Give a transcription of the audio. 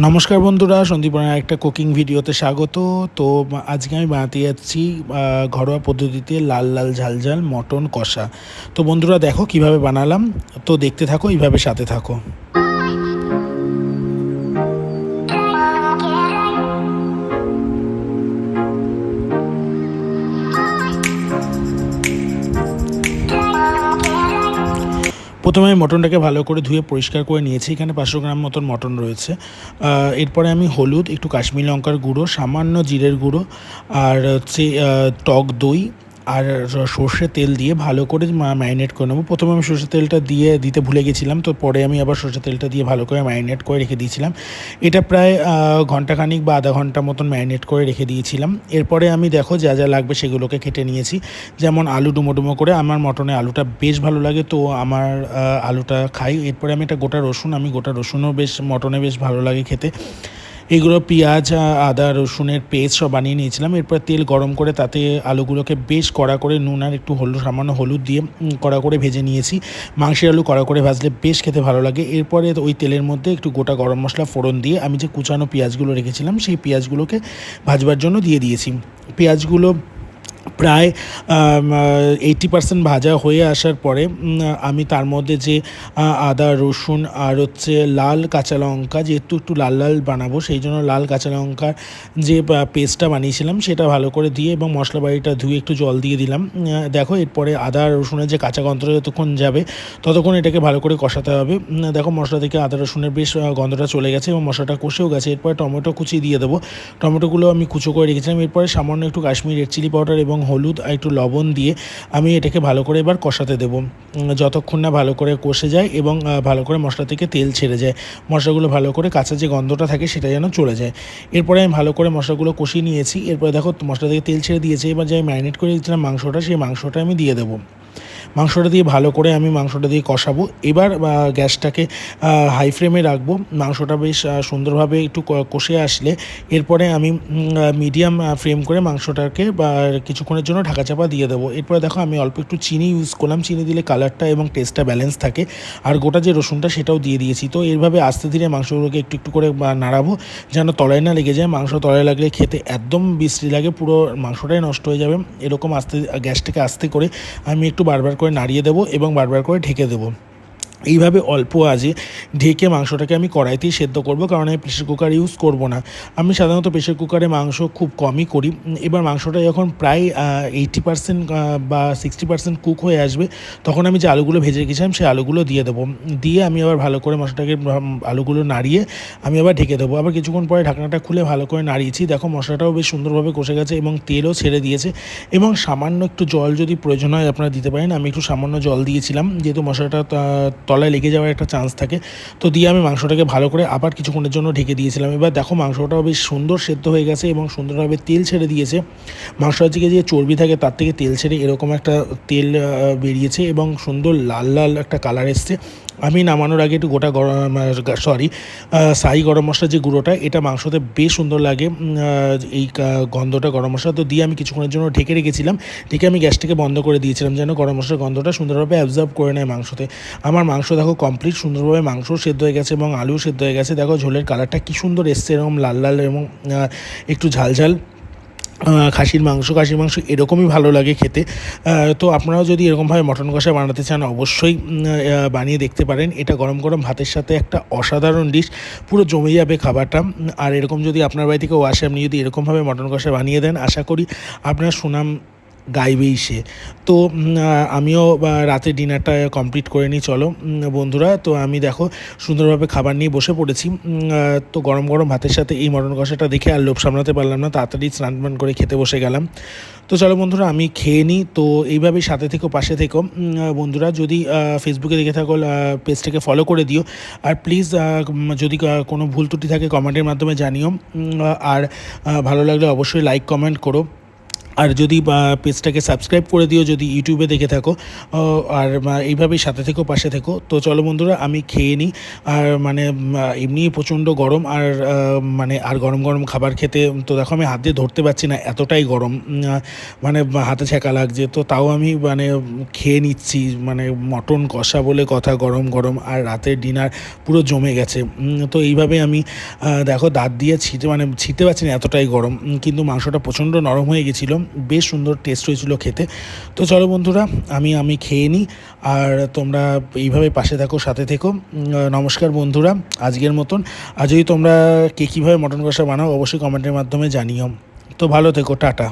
নমস্কার বন্ধুরা, সন্দীপনের একটা কুকিং ভিডিওতে স্বাগত। তো আজকে আমি বানাতে যাচ্ছি ঘরোয়া পদ্ধতিতে লাল লাল ঝাল ঝাল মটন কষা। তো বন্ধুরা দেখো কিভাবে বানালাম, তো দেখতে থাকো, এইভাবে সাথে থাকো। প্রথমে আমি মটনটাকে ভালো করে ধুয়ে পরিষ্কার করে নিয়েছি। এখানে 500 গ্রাম মতন মটন রয়েছে। এরপরে আমি হলুদ, একটু কাশ্মীরি লঙ্কার গুঁড়ো, সামান্য জিরের গুঁড়ো আর হচ্ছে টক দই আর সর্ষের তেল দিয়ে ভালো করে ম্যারিনেট করে নেবো। প্রথমে আমি সর্ষের তেলটা দিতে ভুলে গেছিলাম, তো পরে আমি আবার সর্ষের তেলটা দিয়ে ভালো করে ম্যারিনেট করে রেখে দিয়েছিলাম। এটা প্রায় ঘন্টাখানিক বা আধা ঘন্টা মতন ম্যারিনেট করে রেখে দিয়েছিলাম। এরপরে আমি দেখো যা যা লাগবে সেগুলোকে কেটে নিয়েছি। যেমন আলু ডুমো ডুমো করে, আমার মটনে আলুটা বেশ ভালো লাগে, তো আমার আলুটা খাই। এরপরে আমি একটা গোটা রসুনও বেশ মটনে বেশ ভালো লাগে খেতে। এগুলো পেঁয়াজ, আদা রসুনের পেস্ট সব বানিয়ে নিয়েছিলাম। এরপর তেল গরম করে তাতে আলুগুলোকে বেশ কড়া করে নুন আর একটু সামান্য হলুদ দিয়ে কড়া করে ভেজে নিয়েছি। মাংসের আলু কড়া করে ভাজলে বেশ খেতে ভালো লাগে। এরপরে ওই তেলের মধ্যে একটু গোটা গরম মশলা ফোড়ন দিয়ে আমি যে কুচানো পেঁয়াজগুলো রেখেছিলাম সেই পেঁয়াজগুলোকে ভাজবার জন্য দিয়ে দিয়েছি। পেঁয়াজগুলো প্রায় 80% ভাজা হয়ে আসার পরে আমি তার মধ্যে যে আদা রসুন আর হচ্ছে লাল কাঁচা লঙ্কা, যেহেতু একটু লাল লাল বানাবো সেই জন্য লাল কাঁচা লঙ্কার যে পেস্টটা বানিয়েছিলাম সেটা ভালো করে দিয়ে এবং মশলা বাড়িটা ধুয়ে একটু জল দিয়ে দিলাম। দেখো এরপরে আদা রসুনের যে কাঁচা গন্ধটা যতক্ষণ যাবে ততক্ষণ এটাকে ভালো করে কষাতে হবে। দেখো মশলা থেকে আদা রসুনের বেশ গন্ধটা চলে গেছে এবং মশলাটা কষেও গেছে। এরপরে টমেটো কুচি দিয়ে দেবো। টমেটোগুলো আমি কুচো করে রেখেছিলাম। এরপরে সামান্য একটু কাশ্মীরি রেড চিলি পাউডার এবং হলুদ আর একটু লবণ দিয়ে আমি এটাকে ভালো করে এবার কষাতে দেবো, যতক্ষণ না ভালো করে কষে যায় এবং ভালো করে মশলা থেকে তেল ছেড়ে যায়। মশলাগুলো ভালো করে কাঁচা যে গন্ধটা থাকে সেটা যেন চলে যায়। এরপরে আমি ভালো করে মশলাগুলো কষিয়ে নিয়েছি। এরপরে দেখো মশলা থেকে তেল ছেড়ে দিয়েছে। এবার যে আমি ম্যারিনেট করে দিয়েছিলাম মাংসটা, সেই মাংসটা আমি দিয়ে দেবো। মাংসটা দিয়ে ভালো করে আমি মাংসটা দিয়ে কষাবো। এবার গ্যাসটাকে হাই ফ্লেমে রাখবো। মাংসটা বেশ সুন্দরভাবে একটু কষে আসলে এরপরে আমি মিডিয়াম ফ্লেম করে মাংসটাকে কিছুক্ষণের জন্য ঢাকা চাপা দিয়ে দেবো। এরপরে দেখো আমি অল্প একটু চিনি ইউজ করলাম। চিনি দিলে কালারটা এবং টেস্টটা ব্যালেন্স থাকে। আর গোটা যে রসুনটা সেটাও দিয়ে দিয়েছি। তো এইভাবে আস্তে ধীরে মাংসগুলোকে একটু একটু করে নাড়াবো যেন তলায় না লেগে যায়। মাংস তলায় লাগলে খেতে একদম বিশ্রী লাগে, পুরো মাংসটাই নষ্ট হয়ে যাবে। এরকম গ্যাসটাকে আস্তে করে আমি একটু বারবার করে নাড়িয়ে দেবো এবং বারবার করে ঢেকে দেবো। এইভাবে অল্প আঁচে ঢেকে মাংসটাকে আমি কড়াইতেই সেদ্ধ করব, কারণ আমি প্রেশার কুকার ইউজ করব না। আমি সাধারণত প্রেশার কুকারে মাংস খুব কমই করি। এবার মাংসটা যখন প্রায় 80% বা 60% কুক হয়ে আসবে তখন আমি যে আলুগুলো ভেজে রেখেছিলাম সেই আলুগুলো দিয়ে দেবো। দিয়ে আমি আবার ভালো করে মশলাটাকে আলুগুলো নাড়িয়ে আমি আবার ঢেকে দেবো। আবার কিছুক্ষণ পরে ঢাকনাটা খুলে ভালো করে নাড়িয়েছি। দেখো মশলাটাও বেশ সুন্দরভাবে কষে গেছে এবং তেলও ছেড়ে দিয়েছে। এবং সামান্য একটু জল যদি প্রয়োজন হয় আপনারা দিতে পারেন। আমি একটু সামান্য জল দিয়েছিলাম, যেহেতু মশলাটা তলায় লেগে যাওয়ার একটা চান্স থাকে। তো দিয়ে আমি মাংসটাকে ভালো করে আবার কিছুক্ষণের জন্য ঢেকে দিয়েছিলাম। এবার দেখো মাংসটাও বেশ সুন্দর সেদ্ধ হয়ে গেছে এবং সুন্দরভাবে তেল ছেড়ে দিয়েছে। মাংসটার থেকে যে চর্বি থাকে তার থেকে তেল ছেড়ে এরকম একটা তেল বেরিয়েছে এবং সুন্দর লাল লাল একটা কালার এসছে। আমি নামানোর আগে একটু গোটা সাই গরম মশলা যে গুঁড়োটা, এটা মাংসতে বেশ সুন্দর লাগে এই গন্ধটা গরম মশলা। তো দিয়ে আমি কিছুক্ষণের জন্য ঢেকে রেখেছিলাম। ঢেকে আমি গ্যাসটাকে বন্ধ করে দিয়েছিলাম যেন গরম মশলার গন্ধটা সুন্দরভাবে অ্যাবজর্ব করে নেয় মাংসতে। আমার মাংস দেখো কমপ্লিট সুন্দরভাবে মাংসও সেদ্ধ হয়ে গেছে এবং আলুও সেদ্ধ হয়ে গেছে। দেখো ঝোলের কালারটা কী সুন্দর এসছে, এরকম লাল লাল এবং একটু ঝাল ঝাল। খাসির মাংস এরকমই ভালো লাগে খেতে। তো আপনারাও যদি এরকমভাবে মটন কষা বানাতে চান অবশ্যই বানিয়ে দেখতে পারেন। এটা গরম গরম ভাতের সাথে একটা অসাধারণ ডিশ, পুরো জমে যাবে খাবারটা। আর এরকম যদি আপনার বাড়ি থেকেও আসে, আপনি যদি এরকমভাবে মটন কষা বানিয়ে দেন, আশা করি আপনার সুনাম গাইবেই সে। তো আমিও রাতে ডিনারটা কমপ্লিট করে নিই চলো বন্ধুরা। তো আমি দেখো সুন্দরভাবে খাবার নিয়ে বসে পড়েছি। তো গরম গরম ভাতের সাথে এই মটন কষাটা দেখে আর লোভ সামলাতে পারলাম না, তাড়াতাড়ি স্নান পান করে খেতে বসে গেলাম। তো চলো বন্ধুরা আমি খেয়ে নিই। তো এইভাবেই সাথে থেকো, পাশে থেকো বন্ধুরা। যদি ফেসবুকে দেখে থাকো পেজটাকে ফলো করে দিও। আর প্লিজ যদি কোনো ভুল ত্রুটি থাকে কমেন্টের মাধ্যমে জানিও। আর ভালো লাগলে অবশ্যই লাইক কমেন্ট করো। আর যদি পেজটাকে সাবস্ক্রাইব করে দিও যদি ইউটিউবে দেখে থাকো, আর এইভাবেই সাথে থেকো, পাশে থেকো। তো চলো বন্ধুরা, আমি খেয়ে নিই। আর মানে এমনিই প্রচণ্ড গরম, আর মানে আর গরম গরম খাবার খেতে তো দেখো আমি হাত দিয়ে ধরতে পারছি না, এতটাই গরম, মানে হাতে ছ্যাঁকা লাগছে। তো তাও আমি মানে খেয়ে নিচ্ছি, মানে মটন কষা বলে কথা, গরম গরম, আর রাতের ডিনার পুরো জমে গেছে। তো এইভাবে আমি দেখো দাঁত দিয়ে ছিঁড়তে পারছি না, এতটাই গরম। কিন্তু মাংসটা প্রচণ্ড নরম হয়ে গেছিলো, বেশ সুন্দর টেস্ট হয়েছিল খেতে। তো চলো বন্ধুরা, আমি খেয়ে নিই, আর তোমরা এইভাবে পাশে থাকো, সাথে থেকো। নমস্কার বন্ধুরা, আজকের মতন। আর যদি তোমরা কে কীভাবে মটন কষা বানাও অবশ্যই কমেন্টের মাধ্যমে জানিও। তো ভালো থেকো, টাটা।